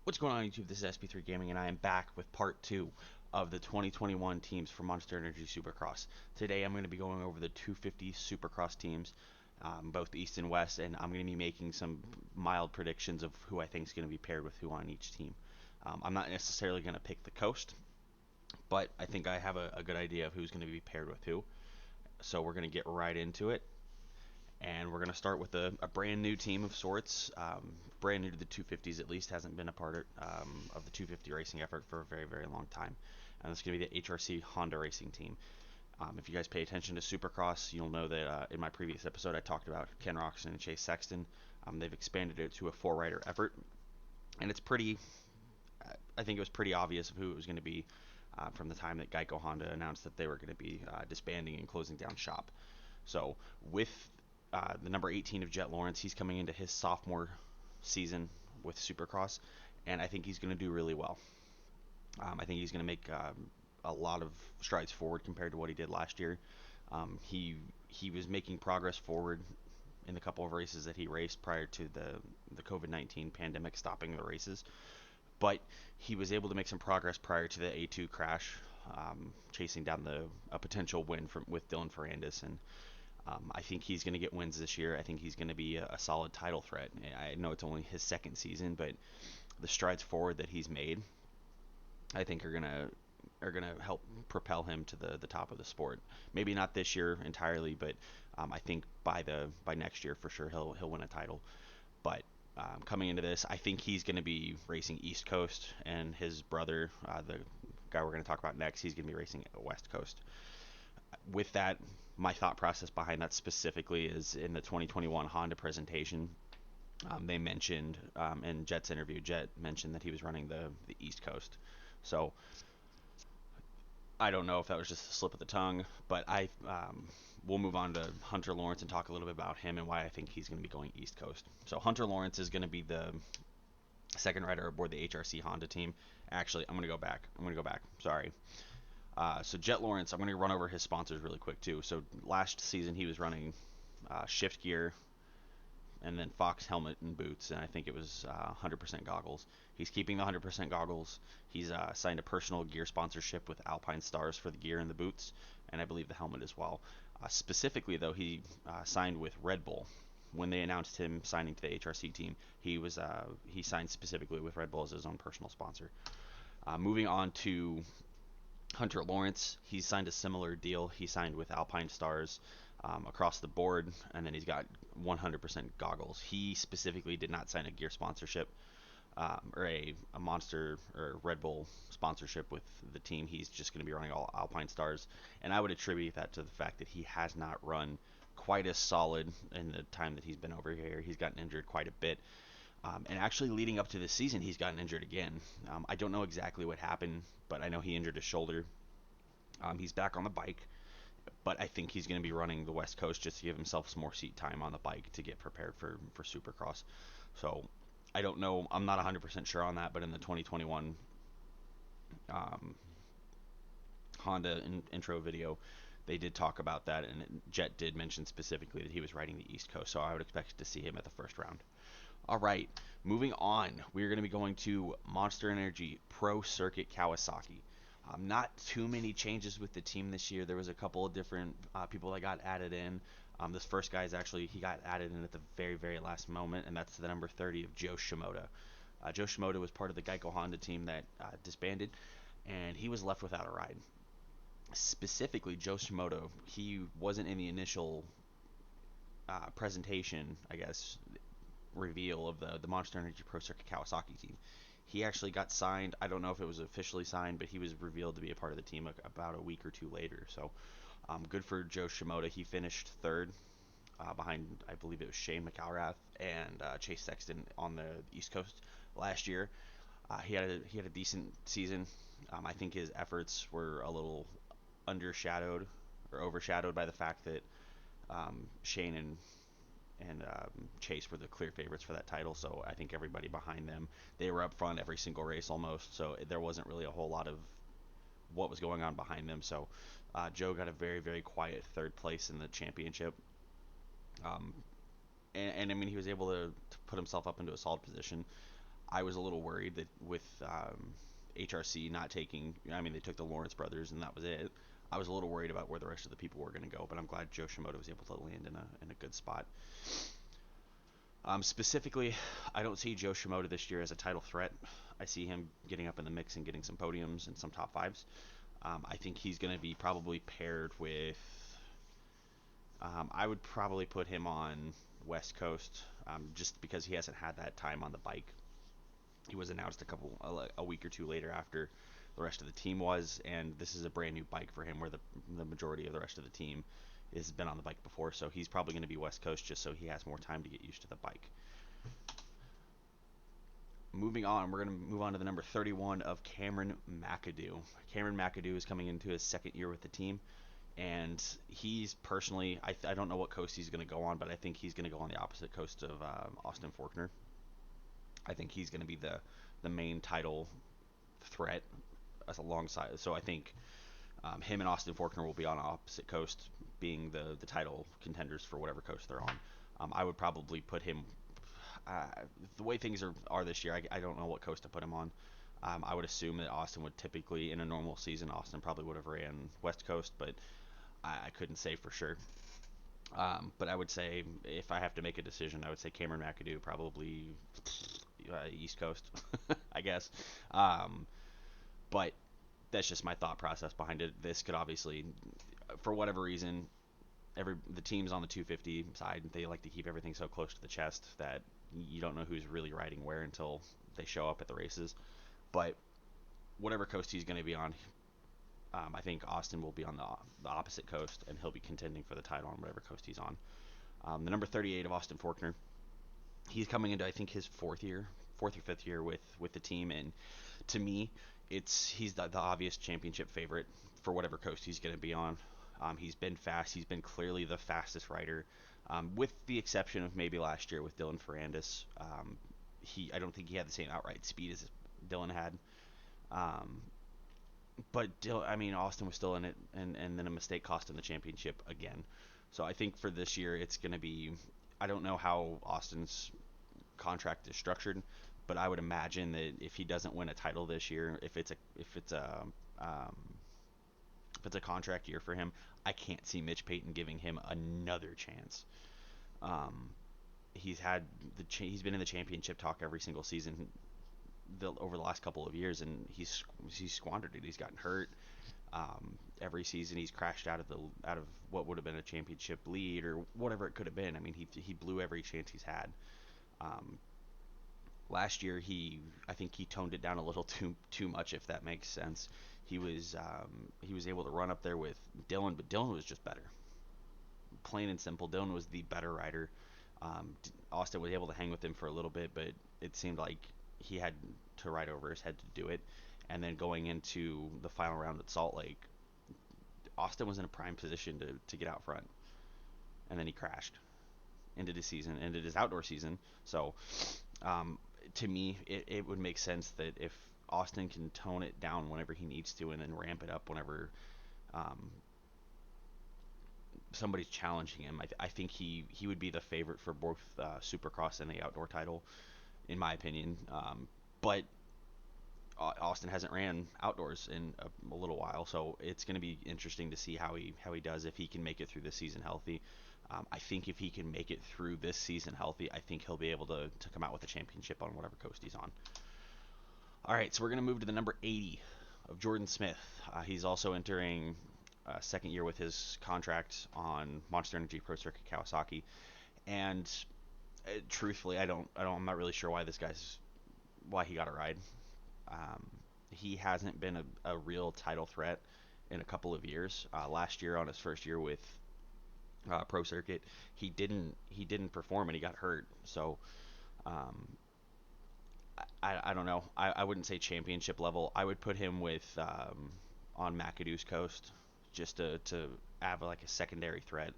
What's going on YouTube? This is SP3 Gaming and I am back with part 2 of the 2021 teams for Monster Energy Supercross. Today I'm going to be going over the 250 Supercross teams, both East and West, and I'm going to be making some mild predictions of who I think is going to be paired with who on each team. I'm not necessarily going to pick the coast, but I think I have a good idea of who's going to be paired with who. So we're going to get right into it. And we're going to start with a brand new team of sorts, brand new to the 250s at least, hasn't been a part of the 250 racing effort for a very, very long time. And it's going to be the HRC Honda racing team. If you guys pay attention to Supercross, you'll know that in my previous episode I talked about Ken Robertson and Chase Sexton. They've expanded it to a four-rider effort, and it's pretty. I think it was pretty obvious of who it was going to be from the time that Geico Honda announced that they were going to be disbanding and closing down shop. So with the number 18 of Jet Lawrence, he's coming into his sophomore season with Supercross, and I think he's going to do really well. I think he's going to make a lot of strides forward compared to what he did last year. He was making progress forward in the couple of races that he raced prior to the COVID-19 pandemic stopping the races, but he was able to make some progress prior to the A2 crash, chasing down a potential win with Dylan Ferrandis, and I think he's going to get wins this year. I think he's going to be a solid title threat. I know it's only his second season, but the strides forward that he's made, I think are gonna help propel him to the top of the sport. Maybe not this year entirely, but I think by next year for sure he'll win a title. But coming into this, I think he's going to be racing East Coast, and his brother, the guy we're going to talk about next, he's going to be racing West Coast. With that, my thought process behind that specifically is in the 2021 Honda presentation, they mentioned in Jet's interview, Jet mentioned that he was running the East Coast. So I don't know if that was just a slip of the tongue, but we'll move on to Hunter Lawrence and talk a little bit about him and why I think he's going to be going East Coast. So Hunter Lawrence is going to be the second rider aboard the HRC Honda team. Actually, I'm going to go back. Sorry. So Jet Lawrence, I'm going to run over his sponsors really quick too. So last season he was running Shift Gear, and then Fox helmet and boots, and I think it was 100% goggles. He's keeping the 100% goggles. He's signed a personal gear sponsorship with Alpine Stars for the gear and the boots, and I believe the helmet as well. Specifically, though, he signed with Red Bull. When they announced him signing to the HRC team, he signed specifically with Red Bull as his own personal sponsor. Moving on to Hunter Lawrence, he signed a similar deal. He signed with Alpine Stars across the board, and then he's got 100% goggles. He specifically did not sign a gear sponsorship or a Monster or Red Bull sponsorship with the team. He's just going to be running all Alpine Stars, and I would attribute that to the fact that he has not run quite as solid in the time that he's been over here. He's gotten injured quite a bit. And actually leading up to this season, he's gotten injured again. I don't know exactly what happened, but I know he injured his shoulder. He's back on the bike, but I think he's going to be running the West Coast just to give himself some more seat time on the bike to get prepared for Supercross. So I don't know. I'm not 100% sure on that, but in the 2021 Honda intro video, they did talk about that, and Jet did mention specifically that he was riding the East Coast, so I would expect to see him at the first round. All right, moving on, we're going to be going to Monster Energy Pro Circuit Kawasaki. Not too many changes with the team this year. There was a couple of different people that got added in. This first guy he got added in at the very, very last moment, and that's the number 30 of Joe Shimoda. Joe Shimoda was part of the Geico Honda team that disbanded, and he was left without a ride. Specifically, Joe Shimoda, he wasn't in the initial presentation, I guess, reveal of the Monster Energy Pro Circuit Kawasaki team. He actually got signed. I don't know if it was officially signed, but he was revealed to be a part of the team about a week or two later. So good for Joe Shimoda. He finished third behind, I believe it was Shane McElrath and Chase Sexton on the East Coast last year. He had a decent season. I think his efforts were a little undershadowed or overshadowed by the fact that Shane and Chase were the clear favorites for that title, so I think everybody behind them, they were up front every single race almost, so there wasn't really a whole lot of what was going on behind them. So Joe got a very, very quiet third place in the championship, and I mean, he was able to put himself up into a solid position. I was a little worried that with HRC not taking, I mean, they took the Lawrence brothers and that was it. I was a little worried about where the rest of the people were going to go, but I'm glad Joe Shimoda was able to land in a good spot. Specifically, I don't see Joe Shimoda this year as a title threat. I see him getting up in the mix and getting some podiums and some top fives. I think he's going to be probably paired with. I would probably put him on West Coast, just because he hasn't had that time on the bike. He was announced a week or two later after the rest of the team was, and this is a brand new bike for him, where the majority of the rest of the team has been on the bike before. So he's probably going to be West Coast just so he has more time to get used to the bike. Moving on, we're going to move on to the number 31 of Cameron McAdoo. Cameron McAdoo is coming into his second year with the team, and he's personally, I don't know what coast he's going to go on, but I think he's going to go on the opposite coast of Austin Forkner. I think he's going to be the main title threat as alongside. So I think him and Austin Forkner will be on opposite coast, being the title contenders for whatever coast they're on. I would probably put him. The way things are this year, I don't know what coast to put him on. I would assume that Austin would typically, in a normal season, Austin probably would have ran West Coast, but I couldn't say for sure. But I would say, if I have to make a decision, I would say Cameron McAdoo probably East Coast, I guess. But that's just my thought process behind it. This could obviously, for whatever reason, the teams on the 250 side, they like to keep everything so close to the chest that you don't know who's really riding where until they show up at the races. But whatever coast he's going to be on, I think Austin will be on the opposite coast, and he'll be contending for the title on whatever coast he's on. The number 38 of Austin Forkner, he's coming into, I think, his fourth or fifth year with the team, and to me, he's the obvious championship favorite for whatever coast he's going to be on. He's been fast. He's been clearly the fastest rider, with the exception of maybe last year with Dylan Ferrandis. I don't think he had the same outright speed as Dylan had. But Austin was still in it, and then a mistake cost him the championship again. So I think for this year, it's going to be. I don't know how Austin's contract is structured, but I would imagine that if he doesn't win a title this year, if it's a contract year for him, I can't see Mitch Payton giving him another chance. He's been in the championship talk every single season over the last couple of years, and he's squandered it. He's gotten hurt. Every season he's crashed out of what would have been a championship lead or whatever it could have been. I mean, he blew every chance he's had. Last year I think he toned it down a little too much, if that makes sense. He was able to run up there with Dylan, but Dylan was just better. Plain and simple, Dylan was the better rider. Austin was able to hang with him for a little bit, but it seemed like he had to ride over his head to do it. And then going into the final round at Salt Lake, Austin was in a prime position to get out front, and then he crashed, ended his outdoor season. So to me, it would make sense that if Austin can tone it down whenever he needs to, and then ramp it up whenever somebody's challenging him, I think he would be the favorite for both Supercross and the outdoor title, in my opinion. But Austin hasn't ran outdoors in a little while, so it's going to be interesting to see how he does, if he can make it through this season healthy. I think if he can make it through this season healthy, I think he'll be able to come out with a championship on whatever coast he's on. All right, so we're going to move to the number 80 of Jordan Smith. He's also entering second year with his contract on Monster Energy Pro Circuit Kawasaki, and truthfully, I'm not really sure why he got a ride. He hasn't been a real title threat in a couple of years. Last year, on his first year with Pro Circuit, he didn't perform, and he got hurt. So I don't know. I wouldn't say championship level. I would put him with on McAdoo's coast, just to have like a secondary threat,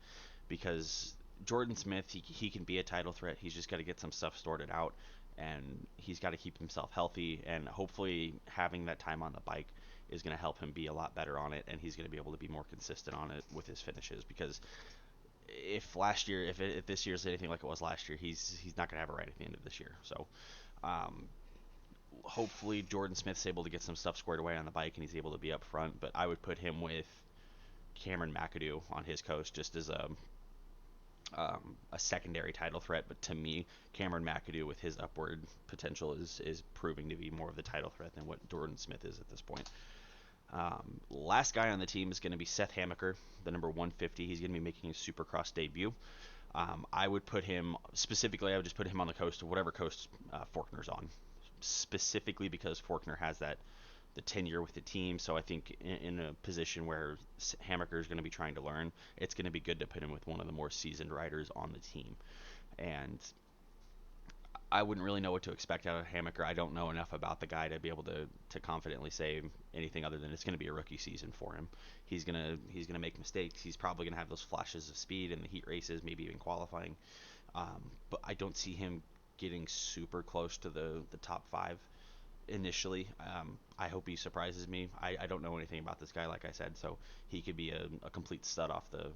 because Jordan Smith, he can be a title threat. He's just got to get some stuff sorted out, and he's got to keep himself healthy, and hopefully having that time on the bike is going to help him be a lot better on it, and he's going to be able to be more consistent on it with his finishes. Because if this year's anything like it was last year, he's not going to have a ride at the end of this year. So Hopefully Jordan Smith's able to get some stuff squared away on the bike and he's able to be up front. But I would put him with Cameron McAdoo on his coast just as a secondary title threat. But to me, Cameron McAdoo with his upward potential is proving to be more of the title threat than what Jordan Smith is at this point. Last guy on the team is going to be Seth Hamaker, the number 150. He's going to be making his Supercross debut. I would put him, specifically, I would just put him on the coast of whatever coast Forkner's on. Specifically because Forkner has the tenure with the team, so I think in a position where Hamaker is going to be trying to learn, it's going to be good to put him with one of the more seasoned riders on the team. And I wouldn't really know what to expect out of Hamaker. I don't know enough about the guy to be able to confidently say anything other than it's going to be a rookie season for him. He's gonna make mistakes. He's probably gonna have those flashes of speed in the heat races, maybe even qualifying. But I don't see him getting super close to the top five initially. I hope he surprises me. I don't know anything about this guy, like I said, so he could be a complete stud off the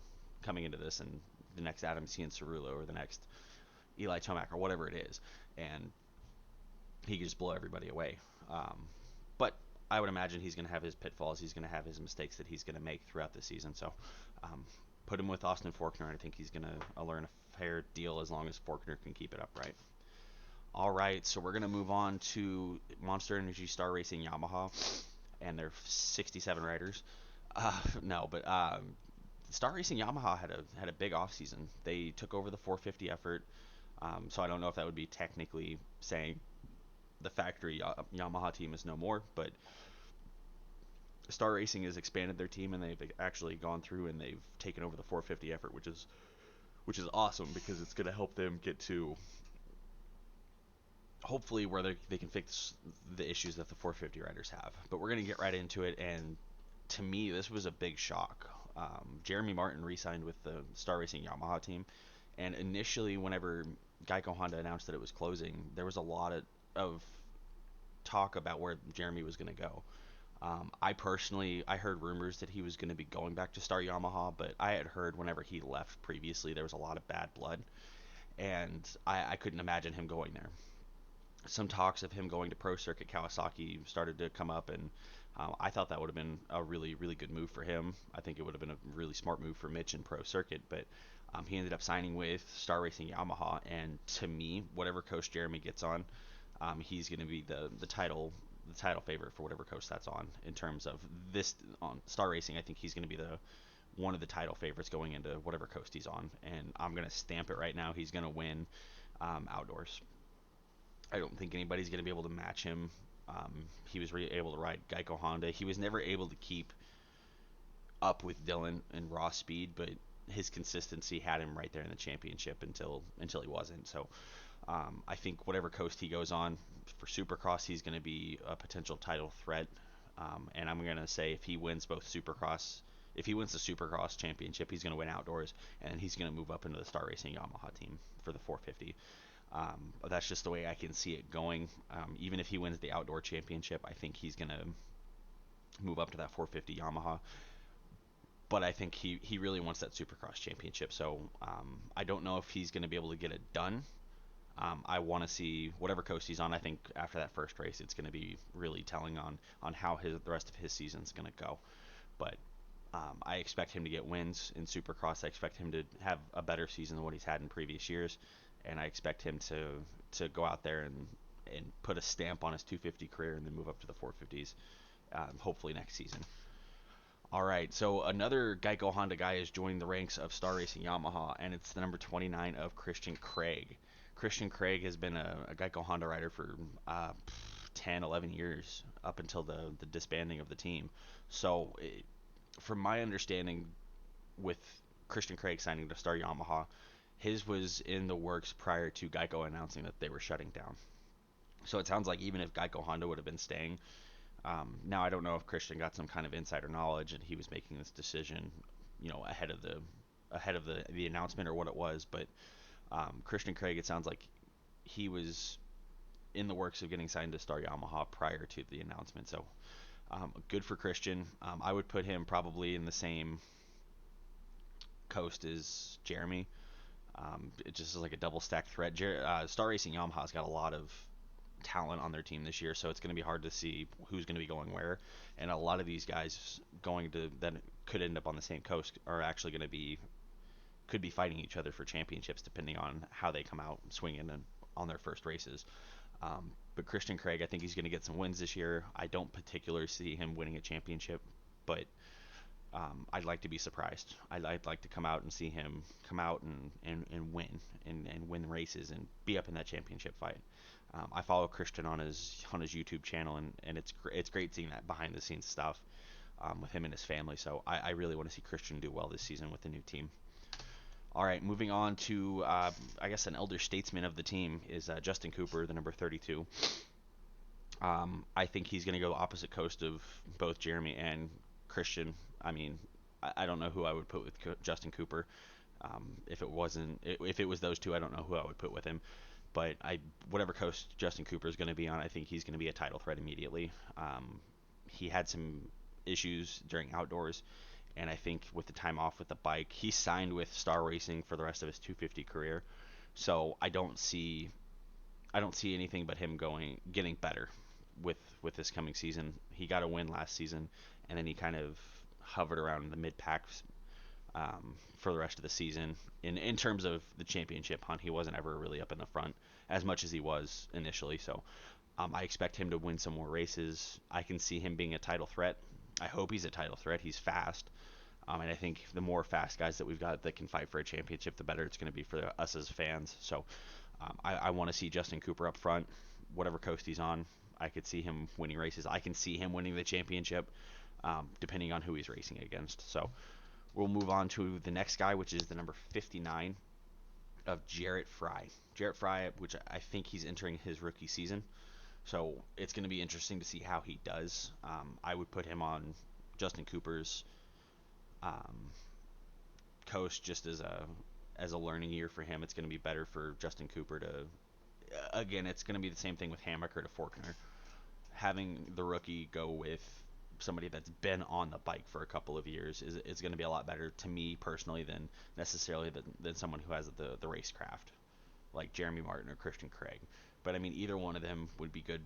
coming into this and the next Adam Cianciarulo or the next Eli Tomac or whatever it is, and he could just blow everybody away. But I would imagine he's going to have his pitfalls. He's going to have his mistakes that he's going to make throughout the season. So put him with Austin Forkner. I think he's going to learn a fair deal as long as Forkner can keep it upright. All right, so we're going to move on to Monster Energy Star Racing Yamaha and their 67 riders. No, but Star Racing Yamaha had a big offseason. They took over the 450 effort, so I don't know if that would be technically saying the factory Yamaha team is no more, but Star Racing has expanded their team and they've actually gone through and they've taken over the 450 effort, which is awesome because it's going to help them get to hopefully where they can fix the issues that the 450 riders have. But we're going to get right into it, and to me, this was a big shock. Jeremy Martin re-signed with the Star Racing Yamaha team, and initially, whenever Geico Honda announced that it was closing, there was a lot of talk about where Jeremy was going to go. I heard rumors that he was going to be going back to Star Yamaha, but I had heard whenever he left previously, there was a lot of bad blood, and I couldn't imagine him going there. Some talks of him going to Pro Circuit Kawasaki started to come up, and I thought that would have been a really, really good move for him. I think it would have been a really smart move for Mitch in Pro Circuit, but he ended up signing with Star Racing Yamaha, and to me, whatever coast Jeremy gets on, he's going to be the title favorite for whatever coast that's on. In terms of this on Star Racing, I think he's going to be one of the title favorites going into whatever coast he's on, and I'm going to stamp it right now. He's going to win outdoors. I don't think anybody's going to be able to match him. He was able to ride Geico Honda. He was never able to keep up with Dylan and raw speed, but his consistency had him right there in the championship until he wasn't. So I think whatever coast he goes on for Supercross, he's going to be a potential title threat. And I'm going to say if he wins the Supercross championship, he's going to win outdoors, and he's going to move up into the Star Racing Yamaha team for the 450. That's just the way I can see it going. Even if he wins the outdoor championship, I think he's going to move up to that 450 Yamaha. But I think he really wants that Supercross championship. So I don't know if he's going to be able to get it done. I want to see whatever coast he's on. I think after that first race, it's going to be really telling on how the rest of his season's going to go. But I expect him to get wins in Supercross. I expect him to have a better season than what he's had in previous years. And I expect him to go out there and put a stamp on his 250 career and then move up to the 450s, hopefully next season. All right, so another Geico Honda guy has joined the ranks of Star Racing Yamaha, and it's the number 29 of Christian Craig. Christian Craig has been a Geico Honda rider for 10, 11 years, up until the disbanding of the team. So from my understanding, with Christian Craig signing to Star Yamaha, his was in the works prior to Geico announcing that they were shutting down. So it sounds like even if Geico Honda would have been staying, now I don't know if Christian got some kind of insider knowledge and he was making this decision, ahead of the announcement or what it was. But Christian Craig, it sounds like he was in the works of getting signed to Star Yamaha prior to the announcement. So good for Christian. I would put him probably in the same coast as Jeremy. It just is like a double stack threat. Star Racing Yamaha's got a lot of talent on their team this year, so it's going to be hard to see who's going to be going where. And a lot of these guys going to that could end up on the same coast are actually going to be could be fighting each other for championships depending on how they come out swinging and on their first races. But Christian Craig, I think he's going to get some wins this year. I don't particularly see him winning a championship, but I'd like to be surprised. I'd like to come out and see him come out and win and win races and be up in that championship fight. I follow Christian on his YouTube channel, and it's great seeing that behind the scenes stuff with him and his family. So I really want to see Christian do well this season with the new team. All right, moving on to I guess an elder statesman of the team is Justin Cooper, the number 32. I think he's going to go opposite coast of both Jeremy and Christian. I mean, I don't know who I would put with Justin Cooper. If it was those two, I don't know who I would put with him. But whatever coast Justin Cooper is going to be on, I think he's going to be a title threat immediately. He had some issues during outdoors, and I think with the time off with the bike, he signed with Star Racing for the rest of his 250 career. So I don't see anything but him getting better with this coming season. He got a win last season, and then he kind of hovered around the mid packs for the rest of the season. In terms of the championship hunt, he wasn't ever really up in the front as much as he was initially. So I expect him to win some more races. I can see him being a title threat. I hope he's a title threat. He's fast. And I think the more fast guys that we've got that can fight for a championship, the better it's going to be for us as fans. So I want to see Justin Cooper up front, whatever coast he's on. I could see him winning races. I can see him winning the championship, depending on who he's racing against. So we'll move on to the next guy, which is the number 59 of Jarrett Fry. Jarrett Fry, which I think he's entering his rookie season. So it's going to be interesting to see how he does. I would put him on Justin Cooper's coast just as a learning year for him. It's going to be better for Justin Cooper to, again, it's going to be the same thing with Hammaker to Forkner. Having the rookie go with somebody that's been on the bike for a couple of years is going to be a lot better to me personally than necessarily than someone who has the racecraft like Jeremy Martin or Christian Craig. But I mean, either one of them would be good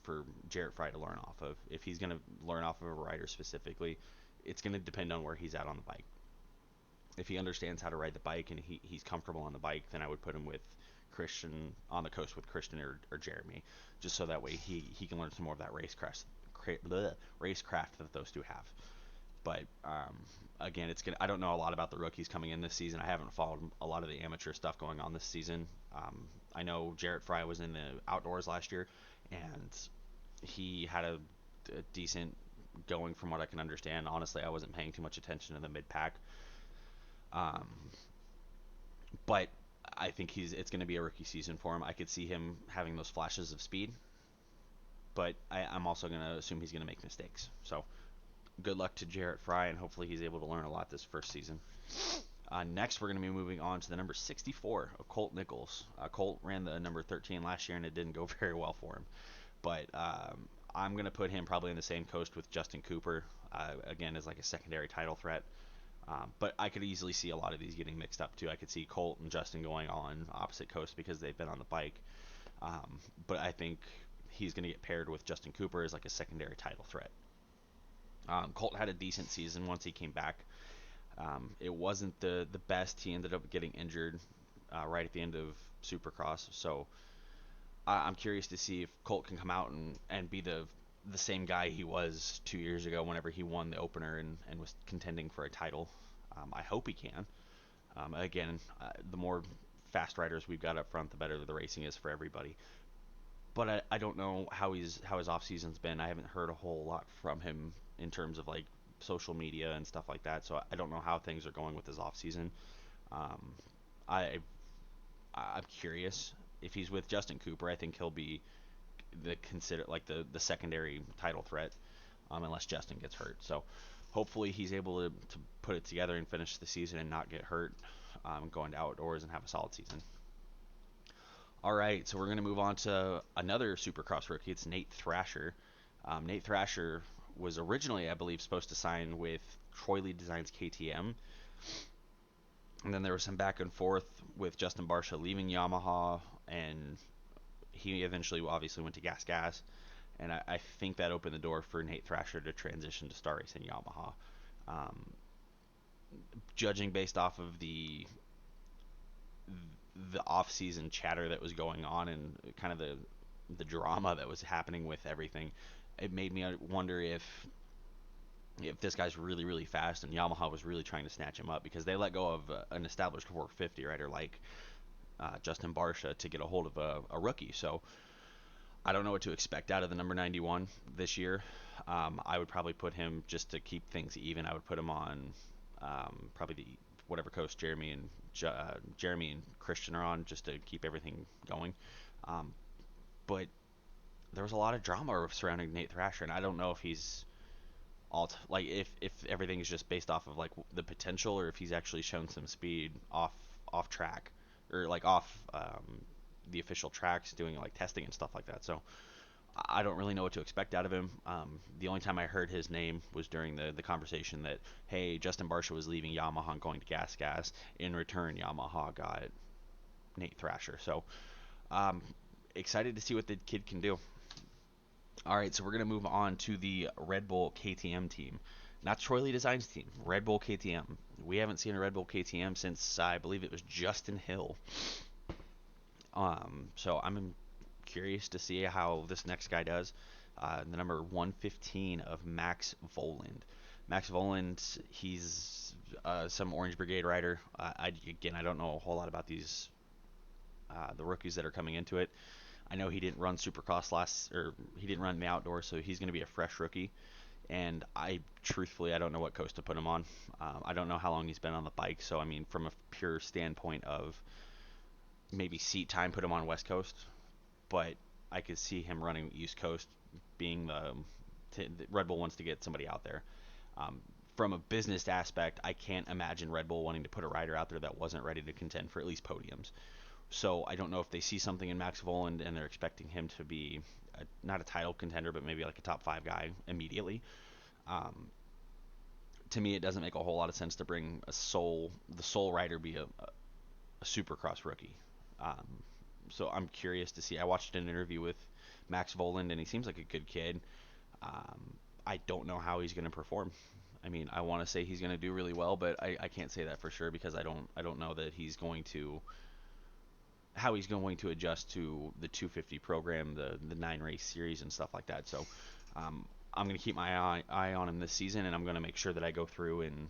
for Jarrett Fry to learn off of. If he's going to learn off of a rider specifically, it's going to depend on where he's at on the bike. If he understands how to ride the bike and he's comfortable on the bike, then I would put him with Christian on the coast with Christian or Jeremy, just so that way he can learn some more of that racecraft that those two have. But again, I don't know a lot about the rookies coming in this season. I haven't followed a lot of the amateur stuff going on this season. I know Jarrett Fry was in the outdoors last year, and he had a decent going from what I can understand. Honestly, I wasn't paying too much attention to the mid-pack. But I think it's going to be a rookie season for him. I could see him having those flashes of speed, but I'm also going to assume he's going to make mistakes. So good luck to Jarrett Fry, and hopefully he's able to learn a lot this first season. Next, we're going to be moving on to the number 64 of Colt Nichols. Colt ran the number 13 last year, and it didn't go very well for him. But I'm going to put him probably in the same coast with Justin Cooper, again, as like a secondary title threat. But I could easily see a lot of these getting mixed up too. I could see Colt and Justin going on opposite coast because they've been on the bike. But I think he's going to get paired with Justin Cooper as like a secondary title threat. Colt had a decent season once he came back. It wasn't the best. He ended up getting injured right at the end of Supercross. So I'm curious to see if Colt can come out and be the same guy he was 2 years ago whenever he won the opener and was contending for a title. I hope he can. Again, the more fast riders we've got up front, the better the racing is for everybody. But I don't know how his off season's been. I haven't heard a whole lot from him in terms of like social media and stuff like that. So I don't know how things are going with his off season. I'm curious. If he's with Justin Cooper, I think he'll be the secondary title threat, unless Justin gets hurt. So hopefully he's able to put it together and finish the season and not get hurt, going to outdoors and have a solid season. All right, so we're going to move on to another Supercross rookie. It's Nate Thrasher. Nate Thrasher was originally, I believe, supposed to sign with Troy Lee Designs KTM. And then there was some back and forth with Justin Barcia leaving Yamaha and he eventually obviously went to Gas, and I think that opened the door for Nate Thrasher to transition to Star Racing Yamaha. Um, Judging based off of the off-season chatter that was going on and kind of the drama that was happening with everything, it made me wonder if this guy's really really fast and Yamaha was really trying to snatch him up, because they let go of an established 450 rider like Justin Barcia to get a hold of a rookie. So I don't know what to expect out of the number 91 this year. I would probably put him, just to keep things even, I would put him on probably the whatever coast Jeremy and Christian are on, just to keep everything going. Um, but there was a lot of drama surrounding Nate Thrasher, and I don't know if he's like if everything is just based off of like the potential, or if he's actually shown some speed off track, or like off the official tracks, doing like testing and stuff like that. So I don't really know what to expect out of him. The only time I heard his name was during the conversation that, hey, Justin Barcia was leaving Yamaha and going to Gas. In return, Yamaha got Nate Thrasher. So excited to see what the kid can do. All right, so we're going to move on to the Red Bull KTM team. Not Troy Lee Designs team, Red Bull KTM. We haven't seen a Red Bull KTM since I believe it was Justin Hill. So I'm curious to see how this next guy does. The number 115 of Max Voland. Max Voland, he's some Orange Brigade rider. I don't know a whole lot about these the rookies that are coming into it. I know he didn't run Supercross he didn't run the outdoor, so he's going to be a fresh rookie. And truthfully, I don't know what coast to put him on. I don't know how long he's been on the bike, so I mean, from a pure standpoint of maybe seat time, put him on West Coast. But I could see him running East Coast, being the Red Bull wants to get somebody out there. From a business aspect, I can't imagine Red Bull wanting to put a rider out there that wasn't ready to contend for at least podiums. So I don't know if they see something in Max Voland and they're expecting him to be not a title contender, but maybe like a top 5 guy immediately. To me, it doesn't make a whole lot of sense to bring the sole rider be a Supercross rookie. So I'm curious to see. I watched an interview with Max Voland, and he seems like a good kid. I don't know how he's going to perform. I mean, I want to say he's going to do really well, but I can't say that for sure, because I don't know that he's going to how he's going to adjust to the 250 program, the 9 race series and stuff like that. So I'm going to keep my eye on him this season, and I'm going to make sure that I go through and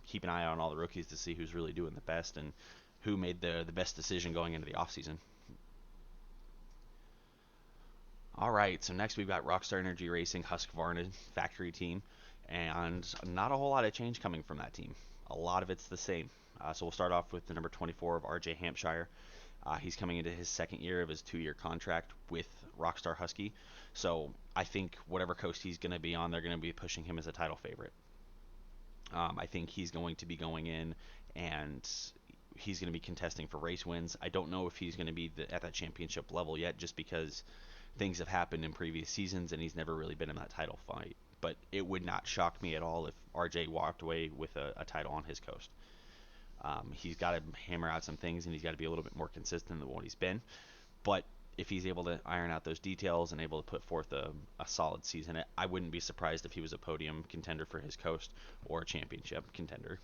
keep an eye on all the rookies to see who's really doing the best and who made the best decision going into the offseason. All right, so next we've got Rockstar Energy Racing Husqvarna factory team, and not a whole lot of change coming from that team. A lot of it's the same. So we'll start off with the number 24 of RJ Hampshire. He's coming into his second year of his 2-year contract with Rockstar Husky. So I think whatever coast he's going to be on, they're going to be pushing him as a title favorite. I think he's going to be going in and he's going to be contesting for race wins. I don't know if he's going to be at that championship level yet, just because things have happened in previous seasons and he's never really been in that title fight. But it would not shock me at all if RJ walked away with a title on his coast. He's got to hammer out some things, and he's got to be a little bit more consistent than what he's been. But if he's able to iron out those details and able to put forth a solid season, I wouldn't be surprised if he was a podium contender for his coast or a championship contender.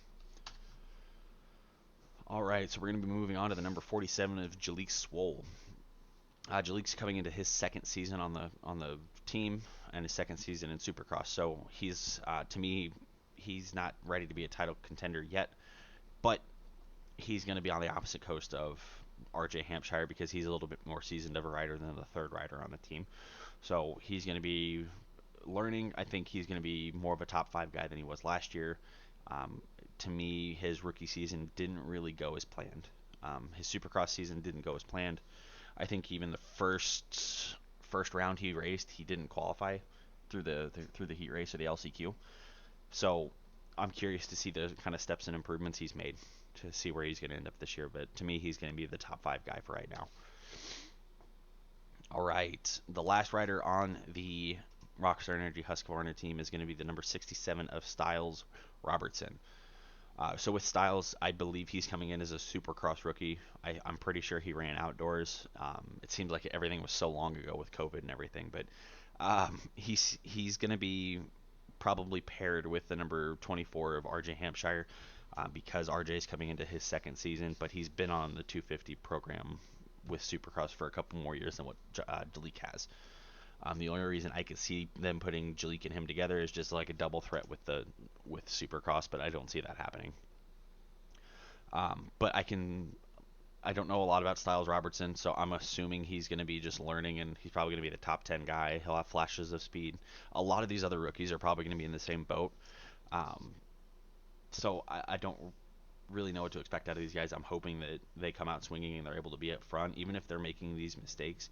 All right, so we're going to be moving on to the number 47 of Jalek Swoll. Jalek's coming into his second season on the team and his second season in Supercross. So he's to me, he's not ready to be a title contender yet, but he's going to be on the opposite coast of RJ Hampshire because he's a little bit more seasoned of a rider than the third rider on the team. So he's going to be learning. I think he's going to be more of a top 5 guy than he was last year. To me, his rookie season didn't really go as planned. His Supercross season didn't go as planned. I think even the first round he raced, he didn't qualify through the heat race or the LCQ. So I'm curious to see the kind of steps and improvements he's made to see where he's going to end up this year. But to me, he's going to be the top 5 guy for right now. All right, the last rider on the Rockstar Energy Husqvarna team is going to be the number 67 of Styles, Robertson. So with Styles, I believe he's coming in as a Supercross rookie. I'm pretty sure he ran outdoors. It seems like everything was so long ago with COVID and everything, but he's going to be probably paired with the number 24 of RJ Hampshire because RJ is coming into his second season, but he's been on the 250 program with Supercross for a couple more years than what Dalik has. The only reason I could see them putting Jalik and him together is just like a double threat with Supercross, but I don't see that happening. But I don't know a lot about Styles Robertson, so I'm assuming he's going to be just learning, and he's probably going to be the top 10 guy. He'll have flashes of speed. A lot of these other rookies are probably going to be in the same boat. Um, so I don't really know what to expect out of these guys. I'm hoping that they come out swinging and they're able to be up front, even if they're making these mistakes.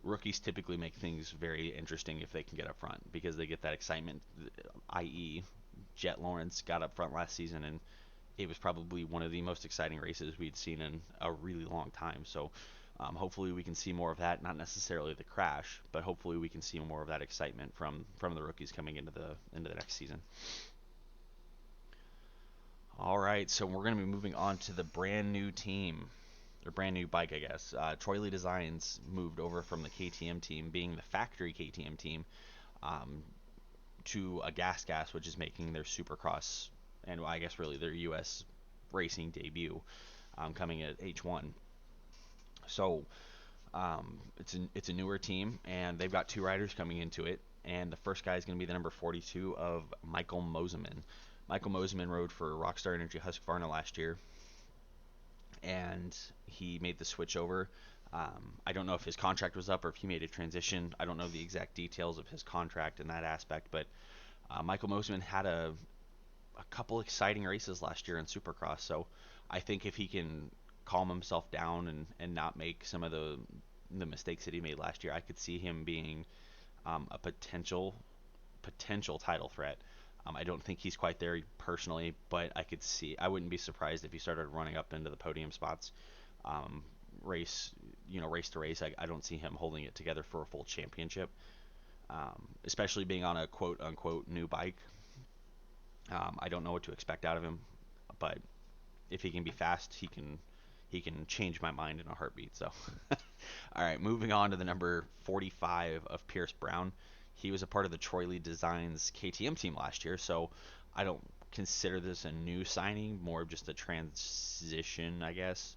Rookies typically make things very interesting if they can get up front because they get that excitement. I.e., Jet Lawrence got up front last season, and it was probably one of the most exciting races we'd seen in a really long time. So hopefully we can see more of that. Not necessarily the crash, but hopefully we can see more of that excitement from the rookies coming into the next season. All right, so we're going to be moving on to the brand new team, or brand new bike, I guess. Troy Lee Designs moved over from the KTM team, being the factory KTM team, um, to a Gas, which is making their Supercross and I guess really their U.S. racing debut, coming at H1. So it's a newer team, and they've got two riders coming into it. And the first guy is going to be the number 42 of Michael Moseman. Michael Moseman rode for Rockstar Energy Husqvarna last year, and he made the switch over. I don't know if his contract was up or if he made a transition. I don't know the exact details of his contract in that aspect, but Michael Moseman had a couple exciting races last year in Supercross. So I think if he can calm himself down and not make some of the mistakes that he made last year, I could see him being a potential title threat. I don't think he's quite there personally, but I wouldn't be surprised if he started running up into the podium spots. Um, race, race to race, I don't see him holding it together for a full championship, especially being on a quote unquote new bike. I don't know what to expect out of him, but if he can be fast, he can change my mind in a heartbeat. So, all right, moving on to the number 45 of Pierce Brown. He was a part of the Troy Lee Designs KTM team last year, so I don't consider this a new signing, more of just a transition, I guess.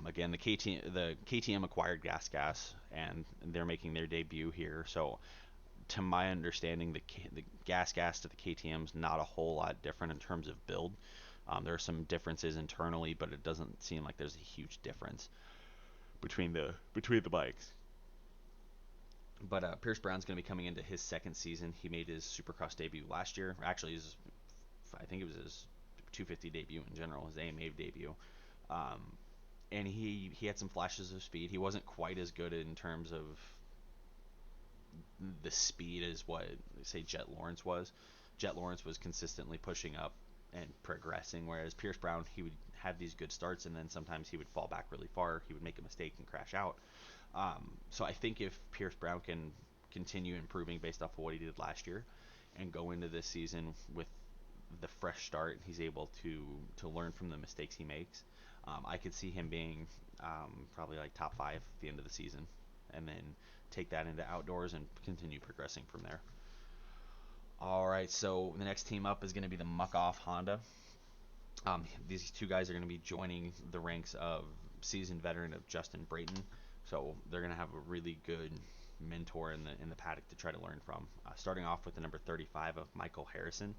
Again, the KTM acquired Gas, and they're making their debut here. So to my understanding, the gas to the KTM is not a whole lot different in terms of build. There are some differences internally, but it doesn't seem like there's a huge difference between the bikes. But Pierce Brown's going to be coming into his second season. He made his Supercross debut last year. Actually, I think it was his 250 debut in general, his AMA debut. Um, and he had some flashes of speed. He wasn't quite as good in terms of the speed as what, say, Jet Lawrence was. Jet Lawrence was consistently pushing up and progressing, whereas Pierce Brown, he would have these good starts, and then sometimes he would fall back really far. He would make a mistake and crash out. So I think if Pierce Brown can continue improving based off of what he did last year and go into this season with the fresh start, and he's able to learn from the mistakes he makes, I could see him being probably like top 5 at the end of the season, and then take that into outdoors and continue progressing from there. All right, so the next team up is going to be the Muck Off Honda. These two guys are going to be joining the ranks of seasoned veteran of Justin Brayton, so they're going to have a really good mentor in the paddock to try to learn from. Starting off with the number 35 of Michael Harrison.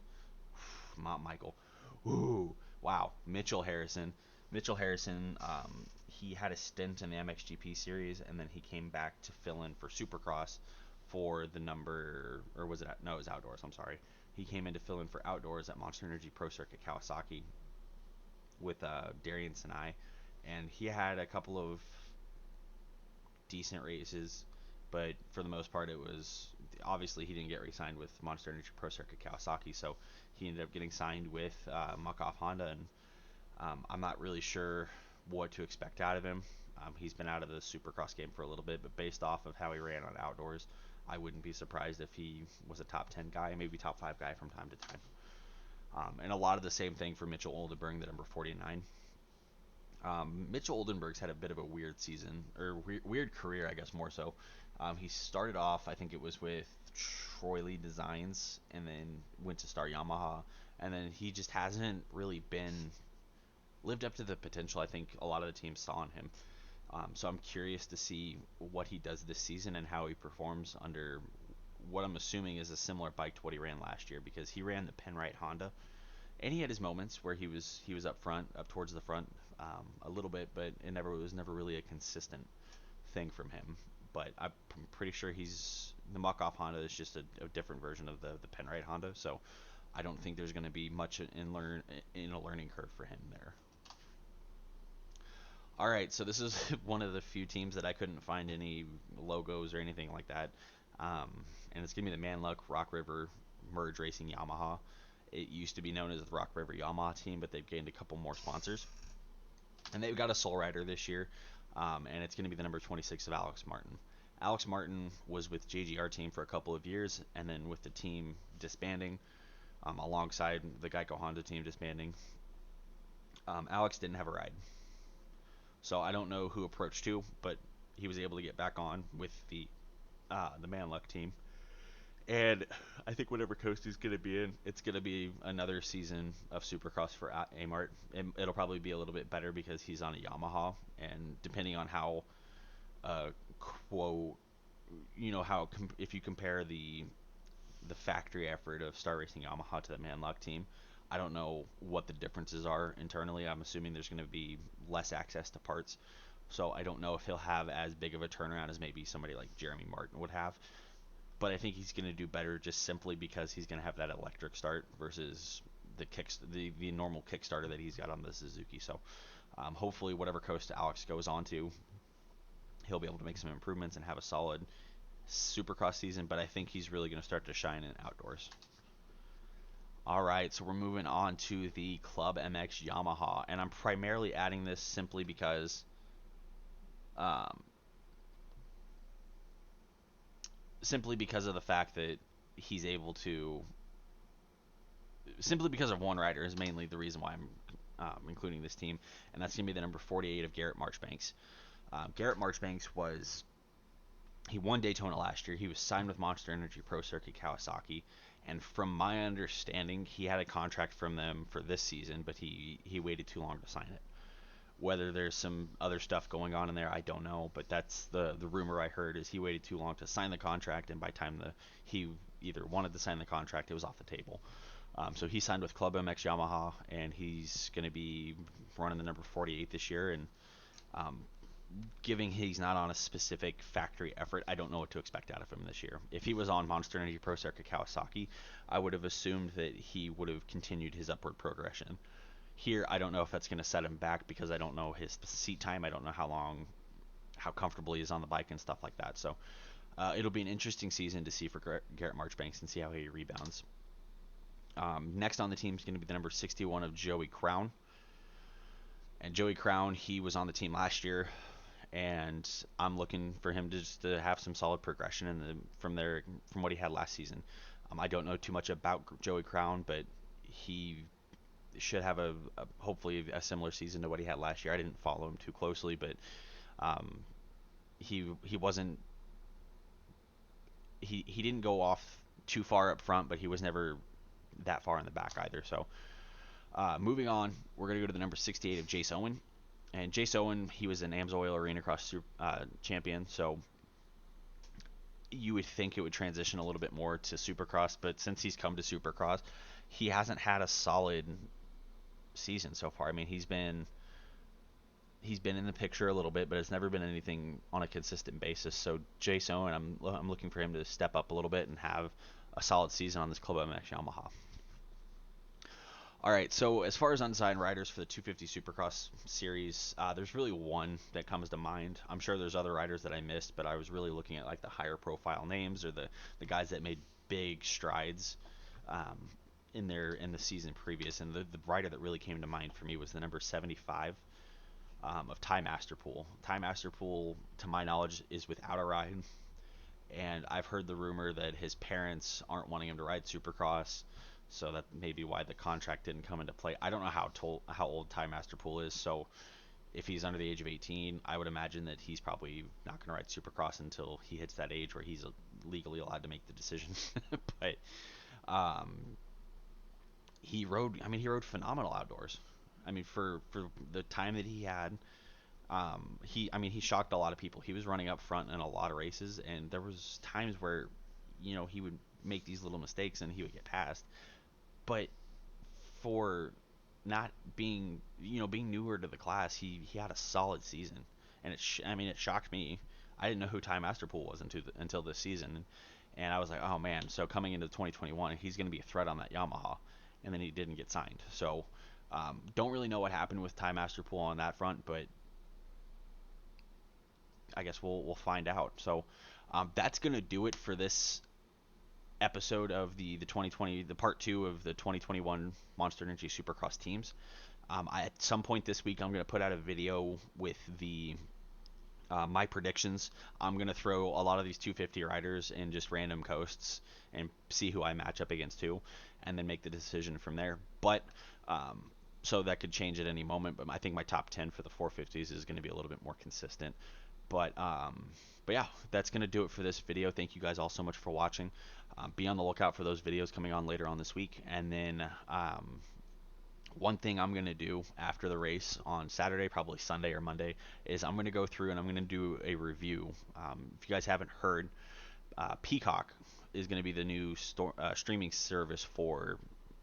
Not Michael. Ooh, wow. Mitchell Harrison. Mitchell Harrison, he had a stint in the MXGP series, and then he came back to fill in for Supercross for the number, or was it? No, it was outdoors. I'm sorry. He came in to fill in for outdoors at Monster Energy Pro Circuit Kawasaki with Darian Sinai, and he had a couple of decent races, but for the most part, it was obviously he didn't get re-signed with Monster Energy Pro Circuit Kawasaki, so he ended up getting signed with Muck Off Honda, and I'm not really sure what to expect out of him. He's been out of the Supercross game for a little bit, but based off of how he ran on outdoors, I wouldn't be surprised if he was a top 10 guy, maybe top 5 guy from time to time. And a lot of the same thing for Mitchell Oldenburg, the number 49. Mitch Oldenburg's had a bit of a weird season, or weird career, I guess more so. He started off, I think it was with Troy Lee Designs, and then went to start Yamaha, and then he just hasn't really been lived up to the potential I think a lot of the teams saw in him. So I'm curious to see what he does this season and how he performs under what I'm assuming is a similar bike to what he ran last year, because he ran the Penrite Honda, and he had his moments where he was up front, up towards the front, a little bit, but it was never really a consistent thing from him. But I'm pretty sure the Muck-Off Honda is just a different version of the Penrite Honda, so I don't think there's going to be much in a learning curve for him there. All right, so this is one of the few teams that I couldn't find any logos or anything like that, and it's gonna be the Manluck Rock River Merge Racing Yamaha. It used to be known as the Rock River Yamaha team, but they've gained a couple more sponsors, and they've got a sole rider this year, and it's gonna be the number 26 of Alex Martin. Alex Martin was with JGR team for a couple of years, and then with the team disbanding, alongside the Geico Honda team disbanding, Alex didn't have a ride. So I don't know who approached who, but he was able to get back on with the Manluck team. And I think whatever coast he's going to be in, it's going to be another season of Supercross for Amart. It'll probably be a little bit better because he's on a Yamaha, and depending on how, quote, if you compare the factory effort of Star Racing Yamaha to the Manluck team, I don't know what the differences are internally. I'm assuming there's going to be less access to parts, so I don't know if he'll have as big of a turnaround as maybe somebody like Jeremy Martin would have. But I think he's going to do better just simply because he's going to have that electric start versus the normal Kickstarter that he's got on the Suzuki. So hopefully, whatever coast Alex goes on to, he'll be able to make some improvements and have a solid Supercross season. But I think he's really going to start to shine in outdoors. All right, so we're moving on to the Club MX Yamaha, and I'm primarily adding this um, simply because of the fact that he's able to, simply because of one rider is mainly the reason why I'm including this team, and that's going to be the number 48 of Garrett Marchbanks. Garrett Marchbanks he won Daytona last year. He was signed with Monster Energy Pro Circuit Kawasaki, and from my understanding, he had a contract from them for this season, but he waited too long to sign it. Whether there's some other stuff going on in there, I don't know, but that's the rumor I heard, is he waited too long to sign the contract, and by the time he either wanted to sign the contract, it was off the table. So he signed with Club MX Yamaha, and he's going to be running the number 48 this year, and um, giving he's not on a specific factory effort, I don't know what to expect out of him this year. If he was on Monster Energy Pro Circuit Kawasaki, I would have assumed that he would have continued his upward progression. Here, I don't know if that's going to set him back because I don't know his seat time. I don't know how comfortable he is on the bike and stuff like that. So it'll be an interesting season to see for Garrett Marchbanks and see how he rebounds. Next on the team is going to be the number 61 of Joey Crown. And Joey Crown, he was on the team last year, and I'm looking for him to have some solid progression from what he had last season. I don't know too much about Joey Crown, but he should have hopefully a similar season to what he had last year. I didn't follow him too closely, but he wasn't he didn't go off too far up front, but he was never that far in the back either. So moving on, we're going to go to the number 68 of Jace Owen. And Jace Owen, he was an Amsoil Arena Cross champion, so you would think it would transition a little bit more to Supercross, but since he's come to Supercross, he hasn't had a solid season so far. I mean, he's been in the picture a little bit, but it's never been anything on a consistent basis. So Jace Owen, I'm looking for him to step up a little bit and have a solid season on this Club MX Yamaha. All right, so as far as unsigned riders for the 250 Supercross series, there's really one that comes to mind. I'm sure there's other riders that I missed, but I was really looking at like the higher profile names or the guys that made big strides in the season previous. And the rider that really came to mind for me was the number 75 of Ty Masterpool. Ty Masterpool, to my knowledge, is without a ride, and I've heard the rumor that his parents aren't wanting him to ride Supercross. so that may be why the contract didn't come into play. I don't know how old Ty Masterpool is, so if he's under the age of 18, I would imagine that he's probably not going to ride Supercross until he hits that age where he's legally allowed to make the decision. But um, he rode phenomenal outdoors. I mean, for the time that he had, he shocked a lot of people. He was running up front in a lot of races, and there was times where, he would make these little mistakes and he would get passed. But for not being newer to the class, he had a solid season, and it shocked me. I didn't know who Ty Masterpool was until this season, and I was like, oh man. So coming into 2021, he's going to be a threat on that Yamaha, and then he didn't get signed. So don't really know what happened with Ty Masterpool on that front, but I guess we'll find out. So that's going to do it for this episode of the 2020, the part 2 of the 2021 Monster Energy Supercross teams. At some point this week, I'm going to put out a video with the my predictions. I'm going to throw a lot of these 250 riders in just random coasts and see who I match up against who, and then make the decision from there. But so that could change at any moment. But I think my top 10 for the 450s is going to be a little bit more consistent. But yeah, that's going to do it for this video. Thank you guys all so much for watching. Be on the lookout for those videos coming on later on this week. And then one thing I'm going to do after the race on Saturday, probably Sunday or Monday, is I'm going to go through and I'm going to do a review. If you guys haven't heard, Peacock is going to be the new streaming service for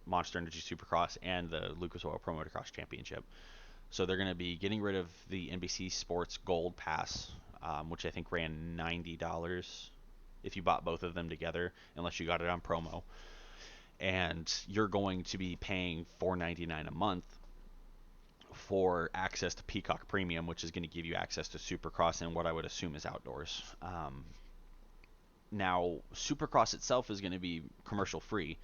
Monster Energy Supercross and the Lucas Oil Pro Motocross Championship. So they're going to be getting rid of the NBC Sports Gold Pass, which I think ran $90 if you bought both of them together, unless you got it on promo. And you're going to be paying $4.99 a month for access to Peacock Premium, which is going to give you access to Supercross and what I would assume is outdoors. Now, Supercross itself is going to be commercial free,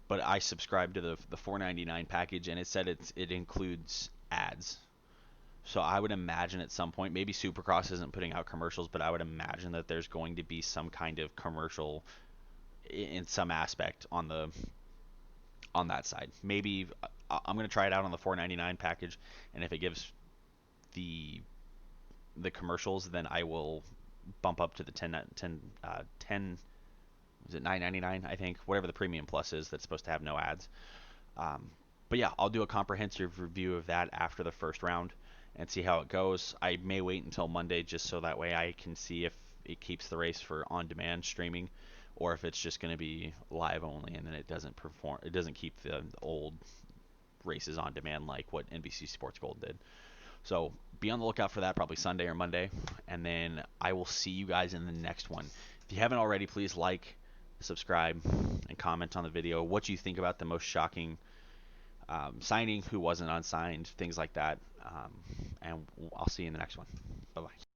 but I subscribed to the $4.99 package, and it said it includes ads. So I would imagine at some point, maybe Supercross isn't putting out commercials, but I would imagine that there's going to be some kind of commercial in some aspect on that side. Maybe I'm going to try it out on the $4.99 package, and if it gives the commercials, then I will bump up to the 10 is it $9.99, I think, whatever the premium plus is that's supposed to have no ads. But yeah, I'll do a comprehensive review of that after the first round and see how it goes. I may wait until Monday just so that way I can see if it keeps the race for on-demand streaming, or if it's just going to be live only, and then it doesn't keep the old races on demand like what NBC Sports Gold did. So be on the lookout for that, probably Sunday or Monday, and then I will see you guys in the next one. If you haven't already, please like, subscribe, and comment on the video what you think about the most shocking signing, who wasn't unsigned, things like that. And I'll see you in the next one. Bye-bye.